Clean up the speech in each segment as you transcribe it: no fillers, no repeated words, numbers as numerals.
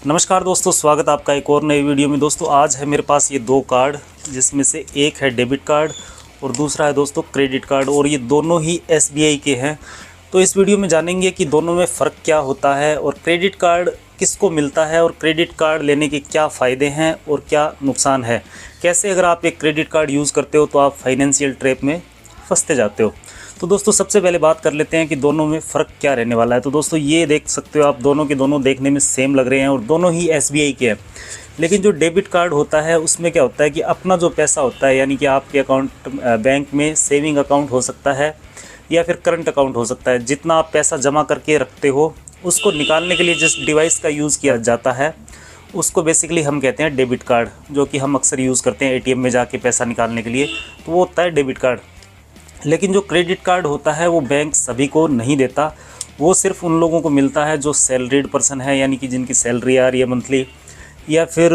नमस्कार दोस्तों, स्वागत है आपका एक और नई वीडियो में। दोस्तों आज है मेरे पास ये दो कार्ड, जिसमें से एक है डेबिट कार्ड और दूसरा है दोस्तों क्रेडिट कार्ड, और ये दोनों ही SBI के हैं। तो इस वीडियो में जानेंगे कि दोनों में फ़र्क क्या होता है और क्रेडिट कार्ड किसको मिलता है और क्रेडिट कार्ड लेने के क्या फ़ायदे हैं और क्या नुकसान है। कैसे अगर आप एक क्रेडिट कार्ड यूज़ करते हो तो आप फाइनेंशियल ट्रैप में फंसते जाते हो। तो दोस्तों सबसे पहले बात कर लेते हैं कि दोनों में फ़र्क क्या रहने वाला है। तो दोस्तों ये देख सकते हो आप, दोनों के दोनों देखने में सेम लग रहे हैं और दोनों ही SBI के हैं। लेकिन जो डेबिट कार्ड होता है उसमें क्या होता है कि अपना जो पैसा होता है, यानी कि आपके अकाउंट बैंक में सेविंग अकाउंट हो सकता है या फिर करंट अकाउंट हो सकता है, जितना आप पैसा जमा करके रखते हो उसको निकालने के लिए जिस डिवाइस का यूज़ किया जाता है उसको बेसिकली हम कहते हैं डेबिट कार्ड, जो कि हम अक्सर यूज़ करते हैं ATM में जाके पैसा निकालने के लिए। तो वो होता है डेबिट कार्ड। लेकिन जो क्रेडिट कार्ड होता है वो बैंक सभी को नहीं देता, वो सिर्फ उन लोगों को मिलता है जो सैलरीड पर्सन है, यानी कि जिनकी सैलरी आ रही है मंथली, या फिर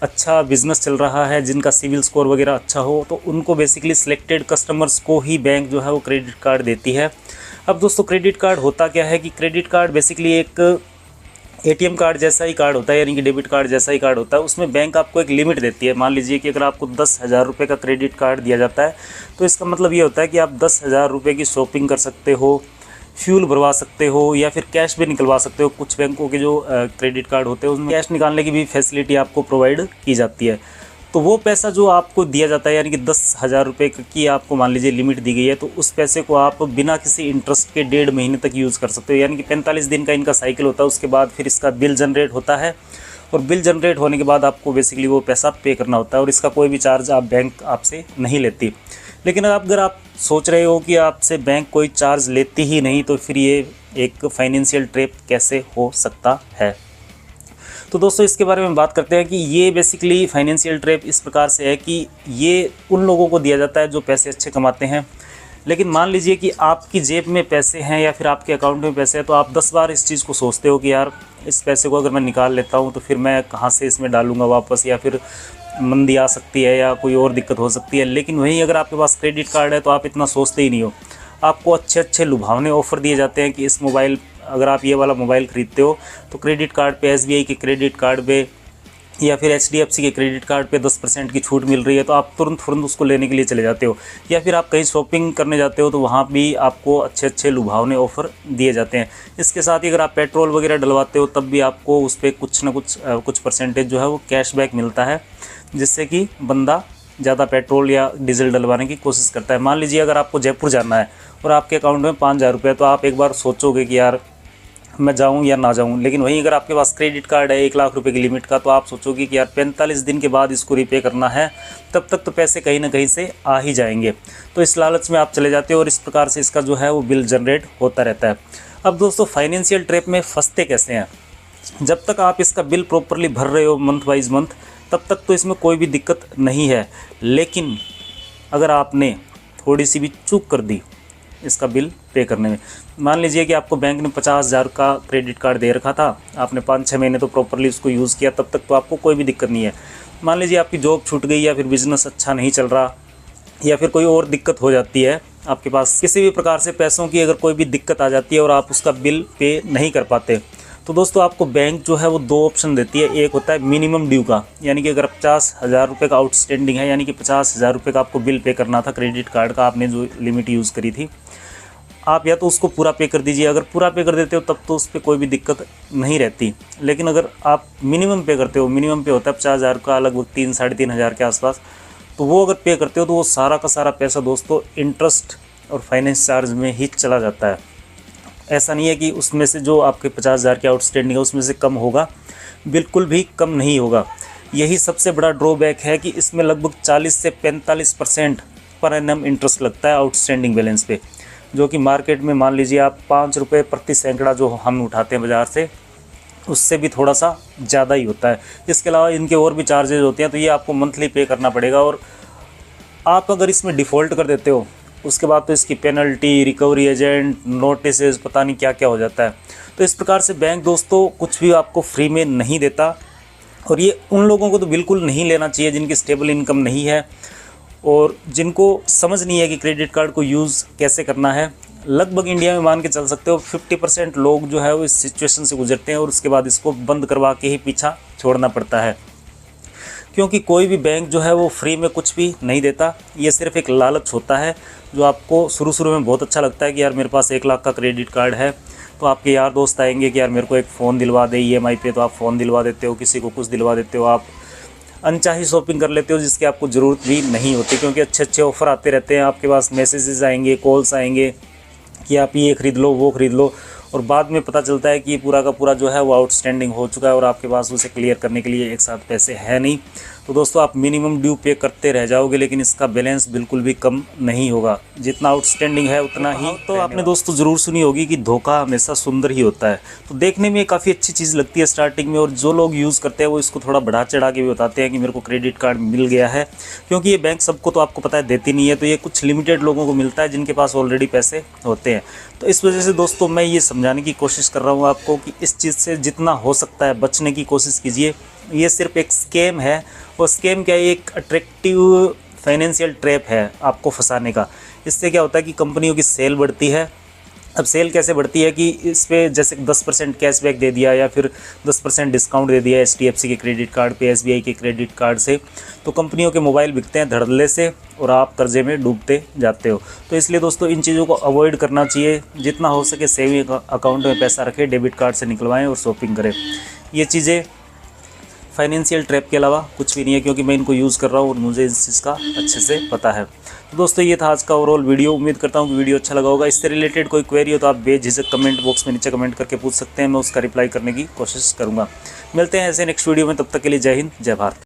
अच्छा बिजनेस चल रहा है, जिनका सिविल स्कोर वगैरह अच्छा हो, तो उनको बेसिकली सिलेक्टेड कस्टमर्स को ही बैंक जो है वो क्रेडिट कार्ड देती है। अब दोस्तों क्रेडिट कार्ड होता क्या है कि क्रेडिट कार्ड बेसिकली एक ATM कार्ड जैसा ही कार्ड होता है, यानी कि डेबिट कार्ड जैसा ही कार्ड होता है। उसमें बैंक आपको एक लिमिट देती है। मान लीजिए कि अगर आपको 10,000 रुपये का क्रेडिट कार्ड दिया जाता है तो इसका मतलब ये होता है कि आप 10,000 रुपये की शॉपिंग कर सकते हो, फ्यूल भरवा सकते हो या फिर कैश भी निकलवा सकते हो। कुछ बैंकों के जो क्रेडिट कार्ड होते हैं उसमें कैश निकालने की भी फैसिलिटी आपको प्रोवाइड की जाती है। तो वो पैसा जो आपको दिया जाता है, यानी कि 10,000 रुपये की आपको मान लीजिए लिमिट दी गई है, तो उस पैसे को आप बिना किसी इंटरेस्ट के 1.5 महीने तक यूज़ कर सकते हो। यानी कि 45 दिन का इनका साइकिल होता है। उसके बाद फिर इसका बिल जनरेट होता है और बिल जनरेट होने के बाद आपको बेसिकली वो पैसा पे करना होता है और इसका कोई भी चार्ज आप बैंक आपसे नहीं लेती। लेकिन अगर आप सोच रहे हो कि आपसे बैंक कोई चार्ज लेती ही नहीं, तो फिर ये एक फाइनेंशियल ट्रैप कैसे हो सकता है। तो दोस्तों इसके बारे में बात करते हैं कि ये बेसिकली फाइनेंशियल ट्रैप इस प्रकार से है कि ये उन लोगों को दिया जाता है जो पैसे अच्छे कमाते हैं। लेकिन मान लीजिए कि आपकी जेब में पैसे हैं या फिर आपके अकाउंट में पैसे हैं, तो आप 10 बार इस चीज़ को सोचते हो कि यार इस पैसे को अगर मैं निकाल लेता हूँ तो फिर मैं कहाँ से इसमें डालूँगा वापस, या फिर मंदी आ सकती है या कोई और दिक्कत हो सकती है। लेकिन वहीं अगर आपके पास क्रेडिट कार्ड है तो आप इतना सोचते ही नहीं हो। आपको अच्छे अच्छे लुभावने ऑफ़र दिए जाते हैं कि इस मोबाइल, अगर आप ये वाला मोबाइल ख़रीदते हो तो क्रेडिट कार्ड पे, SBI के क्रेडिट कार्ड पे या फिर HDFC के क्रेडिट कार्ड पे 10% की छूट मिल रही है, तो आप तुरंत उसको लेने के लिए चले जाते हो। या फिर आप कहीं शॉपिंग करने जाते हो तो वहाँ भी आपको अच्छे अच्छे लुभावने ऑफ़र दिए जाते हैं। इसके साथ ही अगर आप पेट्रोल वगैरह डलवाते हो तब भी आपको उस पर कुछ ना कुछ परसेंटेज जो है वो कैशबैक मिलता है, जिससे कि बंदा ज़्यादा पेट्रोल या डीजल डलवाने की कोशिश करता है। मान लीजिए अगर आपको जयपुर जाना है और आपके अकाउंट में 5,000 रुपये, तो आप एक बार सोचोगे कि यार मैं जाऊं या ना जाऊं। लेकिन वहीं अगर आपके पास क्रेडिट कार्ड है 1 लाख रुपए की लिमिट का, तो आप सोचोगे कि यार 45 दिन के बाद इसको रीपे करना है, तब तक तो पैसे कहीं ना कहीं से आ ही जाएंगे। तो इस लालच में आप चले जाते हो और इस प्रकार से इसका जो है वो बिल जनरेट होता रहता है। अब दोस्तों फाइनेंशियल ट्रैप में फंसते कैसे हैं? जब तक आप इसका बिल प्रॉपरली भर रहे हो मंथ वाइज मंथ, तब तक तो इसमें कोई भी दिक्कत नहीं है। लेकिन अगर आपने थोड़ी सी भी चूक कर दी इसका बिल पे करने में, मान लीजिए कि आपको बैंक ने 50,000 का क्रेडिट कार्ड दे रखा था, आपने 5-6 महीने तो प्रॉपरली उसको यूज़ किया, तब तक तो आपको कोई भी दिक्कत नहीं है। मान लीजिए आपकी जॉब छूट गई या फिर बिज़नेस अच्छा नहीं चल रहा या फिर कोई और दिक्कत हो जाती है, आपके पास किसी भी प्रकार से पैसों की अगर कोई भी दिक्कत आ जाती है और आप उसका बिल पे नहीं कर पाते, तो दोस्तों आपको बैंक जो है वो 2 ऑप्शन देती है। एक होता है मिनिमम ड्यू का, यानी कि अगर 50,000 रुपये का आउटस्टैंडिंग है, यानी कि 50,000 रुपये का आपको बिल पे करना था क्रेडिट कार्ड का, आपने जो लिमिट यूज़ करी थी, आप या तो उसको पूरा पे कर दीजिए। अगर पूरा पे कर देते हो तब तो उस पर कोई भी दिक्कत नहीं रहती। लेकिन अगर आप मिनिमम पे करते हो, मिनिमम पे होता है 50,000 का, लगभग 3-3.5 के आसपास, तो वो अगर पे करते हो तो वो सारा का सारा पैसा दोस्तों इंटरेस्ट और फाइनेंस चार्ज में ही चला जाता है। ऐसा नहीं है कि उसमें से जो आपके 50,000 के आउटस्टैंडिंग है उसमें से कम होगा, बिल्कुल भी कम नहीं होगा। यही सबसे बड़ा ड्रॉबैक है कि इसमें लगभग 40 से 45% पर एनम इंटरेस्ट लगता है आउटस्टैंडिंग बैलेंस पे, जो कि मार्केट में मान लीजिए आप 5 रुपये प्रति सैकड़ा जो हम उठाते हैं बाज़ार से, उससे भी थोड़ा सा ज़्यादा ही होता है। इसके अलावा इनके और भी चार्जेज होते हैं, तो ये आपको मंथली पे करना पड़ेगा। और आप अगर इसमें डिफ़ॉल्ट कर देते हो उसके बाद तो इसकी पेनल्टी, रिकवरी एजेंट, नोटिस, पता नहीं क्या क्या हो जाता है। तो इस प्रकार से बैंक दोस्तों कुछ भी आपको फ्री में नहीं देता, और ये उन लोगों को तो बिल्कुल नहीं लेना चाहिए जिनकी स्टेबल इनकम नहीं है और जिनको समझ नहीं है कि क्रेडिट कार्ड को यूज़ कैसे करना है। लगभग इंडिया में मान के चल सकते हो 50% लोग जो है वो इस सिचुएशन से गुजरते हैं और उसके बाद इसको बंद करवा के ही पीछा छोड़ना पड़ता है, क्योंकि कोई भी बैंक जो है वो फ्री में कुछ भी नहीं देता। ये सिर्फ एक लालच होता है जो आपको शुरू में बहुत अच्छा लगता है कि यार मेरे पास 1 लाख का क्रेडिट कार्ड है, तो आपके यार दोस्त आएंगे कि यार मेरे को एक फ़ोन दिलवा दे EMI पे, तो आप फ़ोन दिलवा देते हो, किसी को कुछ दिलवा देते हो, आप अनचाही शॉपिंग कर लेते हो जिसकी आपको ज़रूरत भी नहीं होती, क्योंकि अच्छे ऑफ़र आते रहते हैं, आपके पास मैसेजेस आएंगे, कॉल्स आएंगे कि आप ये ख़रीद लो, वो ख़रीद लो, और बाद में पता चलता है कि पूरा का पूरा जो है वो आउटस्टैंडिंग हो चुका है और आपके पास उसे क्लियर करने के लिए एक साथ पैसे है नहीं। तो दोस्तों आप मिनिमम ड्यू पे करते रह जाओगे, लेकिन इसका बैलेंस बिल्कुल भी कम नहीं होगा, जितना आउटस्टैंडिंग है उतना ही। तो आपने दोस्तों ज़रूर सुनी होगी कि धोखा हमेशा सुंदर ही होता है, तो देखने में काफ़ी अच्छी चीज़ लगती है स्टार्टिंग में, और जो लोग यूज़ करते हैं वो इसको थोड़ा बढ़ा चढ़ा के भी बताते हैं कि मेरे को क्रेडिट कार्ड मिल गया है, क्योंकि ये बैंक सबको तो आपको पता है देती नहीं है, तो ये कुछ लिमिटेड लोगों को मिलता है जिनके पास ऑलरेडी पैसे होते हैं। तो इस वजह से दोस्तों मैं ये समझाने की कोशिश कर रहा हूँ आपको कि इस चीज़ से जितना हो सकता है बचने की कोशिश कीजिए। ये सिर्फ एक स्कैम है, और स्कैम क्या है, एक अट्रैक्टिव फाइनेंशियल ट्रैप है आपको फंसाने का। इससे क्या होता है कि कंपनियों की सेल बढ़ती है। अब सेल कैसे बढ़ती है कि इस पे जैसे 10% कैशबैक दे दिया या फिर 10% डिस्काउंट दे दिया HDFC के क्रेडिट कार्ड पे, SBI के क्रेडिट कार्ड से, तो कंपनियों के मोबाइल बिकते हैं धड़ल्ले से और आप कर्जे में डूबते जाते हो। तो इसलिए दोस्तों इन चीज़ों को अवॉइड करना चाहिए, जितना हो सके सेविंग अकाउंट में पैसा रखें, डेबिट कार्ड से निकलवाएं और शॉपिंग करें। ये चीज़ें फाइनेंशियल ट्रैप के अलावा कुछ भी नहीं है, क्योंकि मैं इनको यूज़ कर रहा हूँ और मुझे इस चीज़ का अच्छे से पता है। तो दोस्तों ये था आज का ओवरऑल वीडियो। उम्मीद करता हूँ कि वीडियो अच्छा लगा होगा। इससे रिलेटेड कोई क्वेरी हो तो आप बेझिझक कमेंट बॉक्स में नीचे कमेंट करके पूछ सकते हैं, मैं उसका रिप्लाई करने की कोशिश करूँगा। मिलते हैं ऐसे नेक्स्ट वीडियो में, तब तक के लिए जय हिंद, जय भारत।